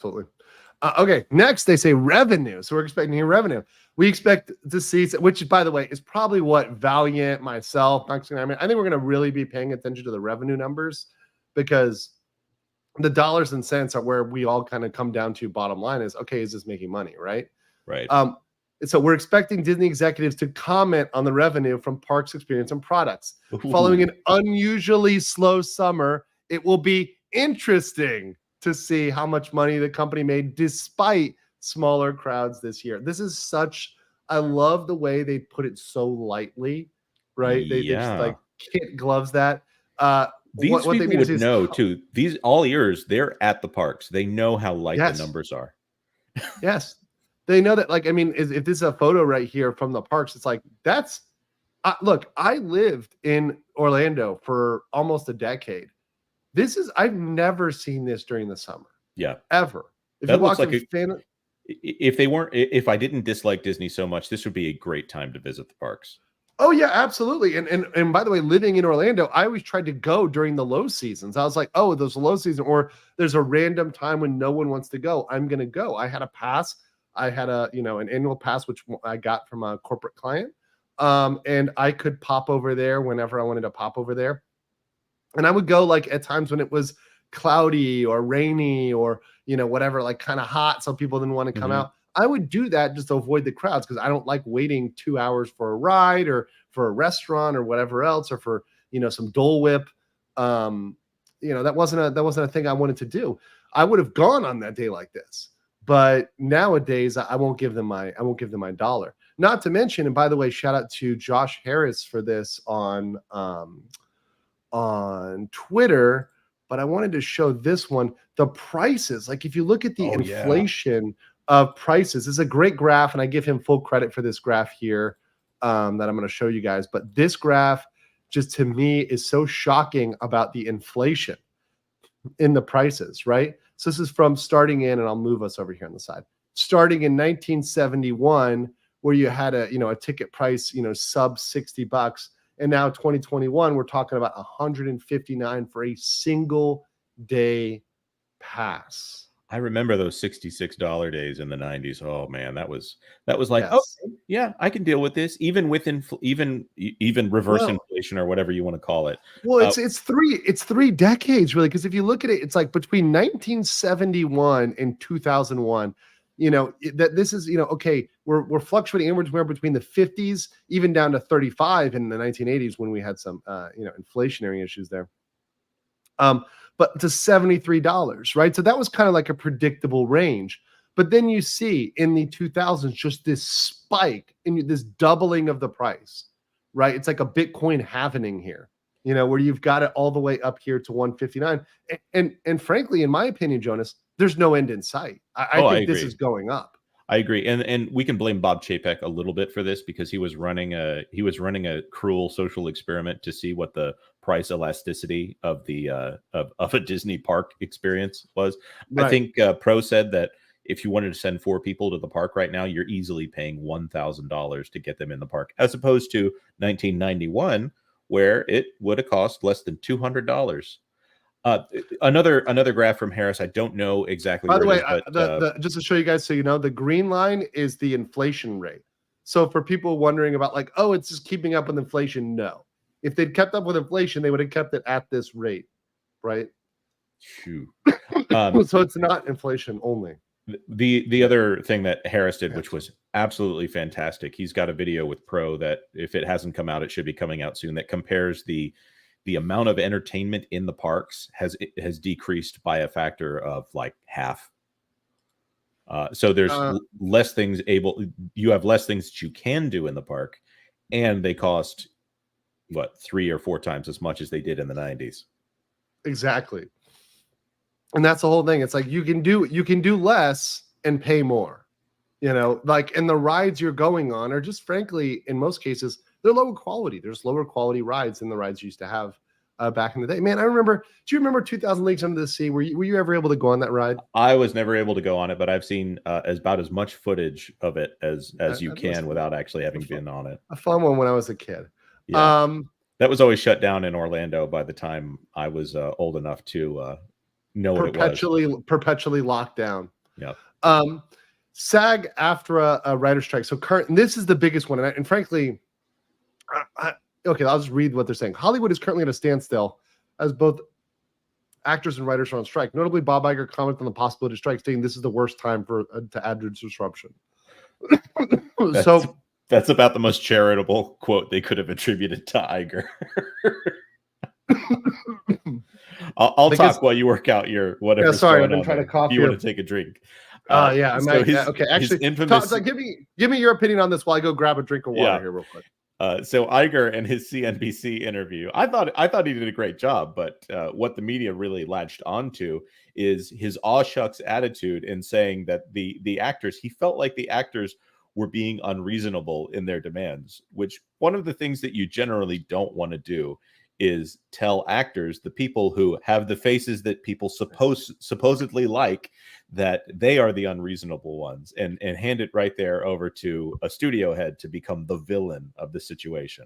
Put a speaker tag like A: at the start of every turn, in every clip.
A: Absolutely. Okay, next they say revenue. So we're expecting revenue. We expect to see, which by the way is probably what Valiant, myself, I think we're going to really be paying attention to the revenue numbers, because the dollars and cents are where we all kind of come down to. Bottom line is, okay, is this making money, right?
B: Right.
A: So we're expecting Disney executives to comment on the revenue from parks, experience, and products. Ooh. Following an unusually slow summer, it will be interesting to see how much money the company made despite smaller crowds this year. This is such, I love the way they put it so lightly, right? They just like kid gloves that.
B: These people would know too. These all ears, they're at the parks. They know how light the numbers are.
A: Yes. They know that, like, I mean, if this is a photo right here from the parks, it's like, that's, look, I lived in Orlando for almost a decade. I've never seen this during the summer.
B: Yeah.
A: Ever.
B: If I didn't dislike Disney so much, this would be a great time to visit the parks.
A: Oh yeah, absolutely. And by the way, living in Orlando, I always tried to go during the low seasons. I was like, oh, there's a low season, or there's a random time when no one wants to go. I'm going to go. I had a pass. I had an annual pass, which I got from a corporate client. And I could pop over there whenever I wanted to pop over there. And I would go like at times when it was cloudy or rainy or, whatever, like kind of hot. So people didn't want to come out. I would do that just to avoid the crowds, because I don't like waiting 2 hours for a ride or for a restaurant or whatever else, or for, some Dole Whip. That wasn't a thing I wanted to do. I would have gone on that day like this. But nowadays, I won't give them my dollar. Not to mention, and by the way, shout out to Josh Harris for this on Twitter. But I wanted to show this one, the prices. Like if you look at the inflation of prices, this is a great graph, and I give him full credit for this graph here that I'm going to show you guys. But this graph, just to me, is so shocking about the inflation in the prices, right? So this is from starting in, and I'll move us over here on the side. Starting in 1971, where you had a ticket price, sub $60, and now 2021, we're talking about $159 for a single day pass.
B: I remember those $66 days in the 90s. Oh man, that was like, oh yeah, I can deal with this, even with even reverse inflation or whatever you want to call it.
A: Well, it's three decades really, because if you look at it, it's like between 1971 and 2001. That this is okay, we're fluctuating inwards between the 50s even down to 35 in the 1980s when we had some inflationary issues there. But to $73, right? So that was kind of like a predictable range. But then you see in the 2000s just this spike in this doubling of the price, right? It's like a Bitcoin halvening here, where you've got it all the way up here to 159. And frankly, in my opinion, Jonas, there's no end in sight. I think this is going up.
B: I agree, and we can blame Bob Chapek a little bit for this, because he was running a cruel social experiment to see what the price elasticity of the of a Disney park experience was. Right. I think Pro said that if you wanted to send 4 people to the park right now, you're easily paying $1,000 to get them in the park, as opposed to 1991, where it would have cost less than $200. Another graph from Harris. I don't know exactly.
A: By the way, just to show you guys, so the green line is the inflation rate. So for people wondering about like, oh, it's just keeping up with inflation. No, if they'd kept up with inflation, they would have kept it at this rate, right?
B: Shoot.
A: So it's not inflation only.
B: The other thing that Harris did, which was absolutely fantastic, he's got a video with Pro that, if it hasn't come out, it should be coming out soon, that compares the amount of entertainment in the parks has decreased by a factor of like half. So there's less things you have less things that you can do in the park, and they cost 3 or 4 times as much as they did in the 90s.
A: Exactly. And that's the whole thing. It's like you can do less and pay more, like, and the rides you're going on are just, frankly, in most cases, they're lower quality. There's lower quality rides than the rides you used to have back in the day. Man, I remember. Do you remember 2000 Leagues Under the Sea? Were you ever able to go on that ride?
B: I was never able to go on it, but I've seen about as much footage of it as you can without actually having been on it.
A: A fun one when I was a kid.
B: Yeah. That was always shut down in Orlando by the time I was old enough to know what it was.
A: Perpetually locked down.
B: Yeah.
A: SAG after a writer strike. So current, this is the biggest one, and frankly, okay, I'll just read what they're saying. Hollywood is currently at a standstill as both actors and writers are on strike. Notably, Bob Iger commented on the possibility of strike, saying this is the worst time to add disruption.
B: That's about the most charitable quote they could have attributed to Iger. I'll talk while you work out your whatever.
A: Yeah, sorry, I've been trying to cough.
B: You want to take a drink?
A: Yeah, I might.
B: His,
A: okay, actually,
B: infamous...
A: Tom, give me your opinion on this while I go grab a drink of water here real quick.
B: So Iger and his CNBC interview, I thought he did a great job, but what the media really latched onto is his aw shucks attitude in saying that the actors, he felt like the actors were being unreasonable in their demands, which one of the things that you generally don't want to do is tell actors, the people who have the faces that people supposedly like, that they are the unreasonable ones, and hand it right there over to a studio head to become the villain of the situation.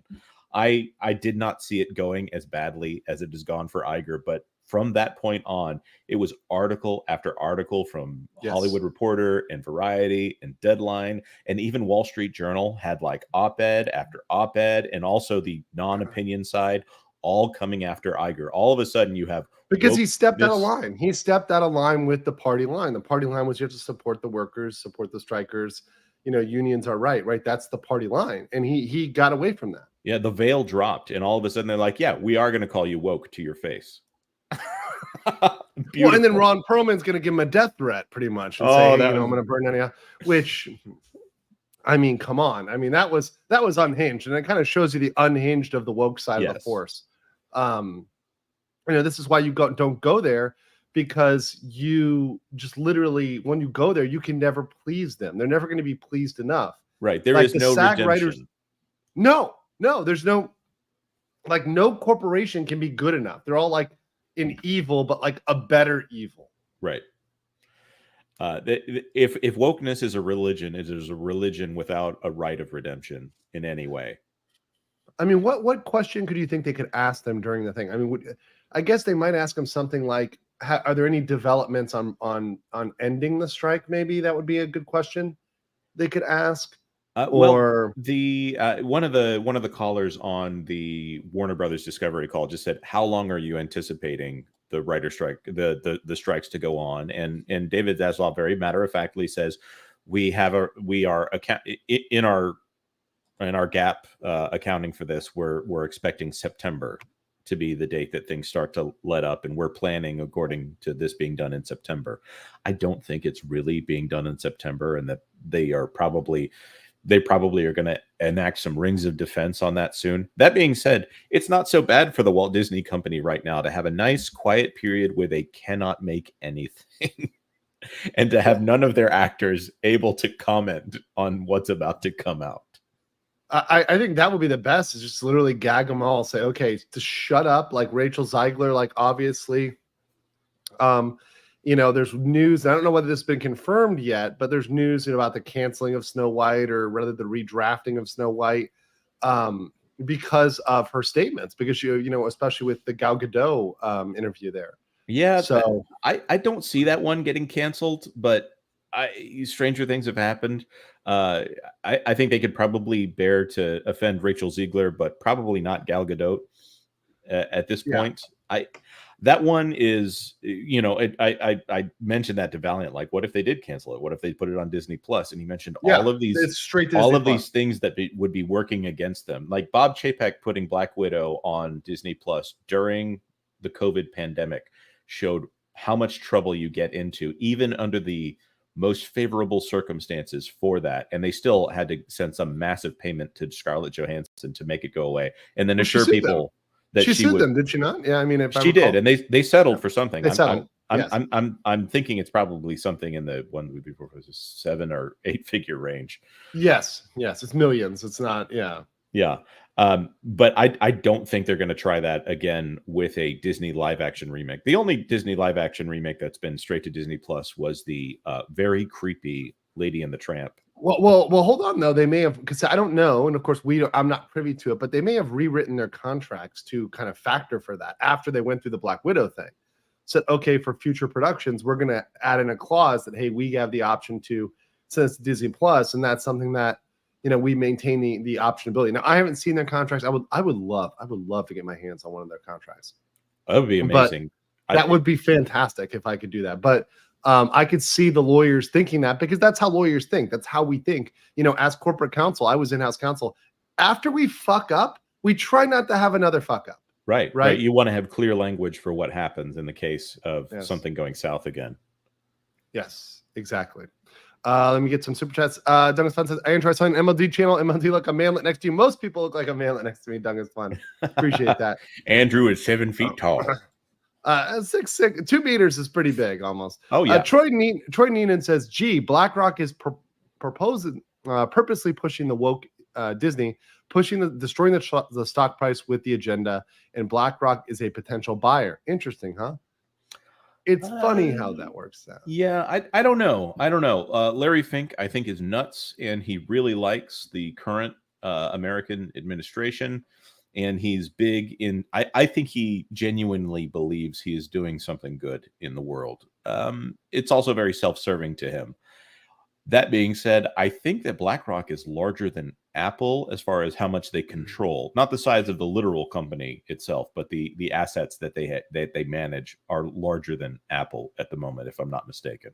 B: I did not see it going as badly as it has gone for Iger, but from that point on, it was article after article from Hollywood Reporter and Variety and Deadline, and even Wall Street Journal had like op-ed after op-ed, and also the non-opinion side, all coming after Iger. All of a sudden you have,
A: because he stepped out of line. He stepped out of line with the party line. The party line was you have to support the workers, support the strikers. You know, unions are right. That's the party line. And he got away from that.
B: Yeah, the veil dropped, and all of a sudden they're like, yeah, we are going to call you woke to your face.
A: Well, and then Ron Perlman's going to give him a death threat pretty much and say, hey, I'm going to burn any out, which, I mean, come on. I mean, that was unhinged, and it kind of shows you the unhinged of the woke side of the force. You know, this is why you don't go there, because you just literally, when you go there, you can never please them. They're never going to be pleased enough.
B: Right. There is no redemption.
A: Writers, no, there's no, like, no corporation can be good enough. They're all like an evil, but like a better evil.
B: Right. If wokeness is a religion, it is a religion without a right of redemption in any way.
A: I mean, what question could you think they could ask them during the thing? I mean, I guess they might ask them something like, are there any developments on ending the strike? Maybe that would be a good question they could ask.
B: Or the one of the callers on the Warner Brothers Discovery call just said, how long are you anticipating the writer strike, the strikes to go on? And David Zaslav very matter-of-factly says, in our gap accounting for this, we're expecting September to be the date that things start to let up, and we're planning according to this being done in September. I don't think it's really being done in September, and that they probably are going to enact some rings of defense on that soon. That being said, it's not so bad for the Walt Disney Company right now to have a nice quiet period where they cannot make anything and to have none of their actors able to comment on what's about to come out.
A: I think that would be the best, is just literally gag them all, say, okay, to shut up, like Rachel Ziegler, like, obviously, you know, there's news. I don't know whether this has been confirmed yet, but there's news about the canceling of Snow White, or rather the redrafting of Snow White, because of her statements, because you know, especially with the Gal Gadot interview there.
B: Yeah.
A: So
B: I don't see that one getting canceled, but stranger things have happened. I think they could probably bear to offend Rachel Ziegler, but probably not Gal Gadot at this point. That one is, you know, I mentioned that to Valiant, like, what if they did cancel it? What if they put it on Disney Plus? And he mentioned all of these things that would be working against them, like Bob Chapek putting Black Widow on Disney Plus during the COVID pandemic showed how much trouble you get into, even under the most favorable circumstances for that, and they still had to send some massive payment to Scarlett Johansson to make it go away, and then assure people that she sued
A: them. Did she not? Yeah, I mean,
B: she did, and they settled for something.
A: They settled.
B: I'm thinking it's probably something in the 7 or 8 figure range.
A: Yes, it's millions. It's not.
B: Yeah. But I don't think they're going to try that again with a Disney live action remake. The only Disney live action remake that's been straight to Disney Plus was the very creepy Lady and the Tramp.
A: Well, hold on though. They may have, because I don't know, and of course I'm not privy to it, but they may have rewritten their contracts to kind of factor for that after they went through the Black Widow thing. said, okay, for future productions, we're going to add in a clause that, hey, we have the option to send this to Disney Plus, and that's something that, you know, we maintain the optionability. Now, I haven't seen their contracts. I would love to get my hands on one of their contracts.
B: That would be amazing.
A: But that would be fantastic if I could do that. But I could see the lawyers thinking that, because that's how lawyers think. That's how we think. You know, as corporate counsel, I was in-house counsel. After we fuck up, we try not to have another fuck up.
B: Right. You want to have clear language for what happens in the case of something going south again.
A: Yes, exactly. Let me get some super chats. Douglas Fun says, I enjoy signing MLD channel. MLD look a manlet next to you. Most people look like a manlet next to me. Douglas Fun. Appreciate that.
B: Andrew is 7 feet tall.
A: 6'6", 2 meters is pretty big almost.
B: Oh yeah.
A: Troy Neenan says, gee, BlackRock is proposing purposely pushing the woke Disney, destroying the stock price with the agenda, and BlackRock is a potential buyer. Interesting, huh? It's funny how that works out.
B: Yeah, I don't know. Larry Fink, I think, is nuts, and he really likes the current American administration, and he's big in. I think he genuinely believes he is doing something good in the world. It's also very self-serving to him. That being said, I think that BlackRock is larger than Apple as far as how much they control. Not the size of the literal company itself, but the assets that they manage are larger than Apple at the moment, if I'm not mistaken.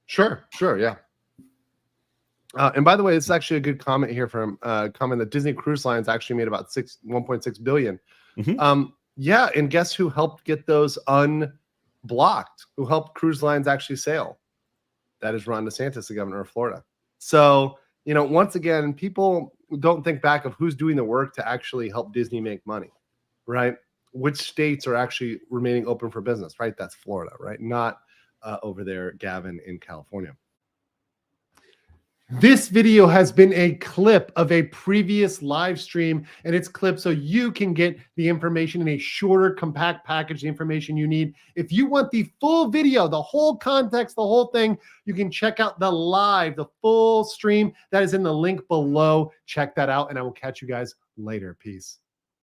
A: Sure, yeah. And by the way, it's actually a good comment here from comment that Disney Cruise Lines actually made about 1.6 billion.
B: Mm-hmm.
A: Yeah, and guess who helped get those unblocked? Who helped cruise lines actually sail? That is Ron DeSantis, the governor of Florida. So, you know, once again, people don't think back of who's doing the work to actually help Disney make money, right? Which states are actually remaining open for business, right? That's Florida, right? Not over there, Gavin, in California. This video has been a clip of a previous live stream, and it's clipped so you can get the information in a shorter, compact package, the information you need. If you want the full video, the whole context, the whole thing, you can check out the full stream. That is in the link below. Check that out, and I will catch you guys later. Peace.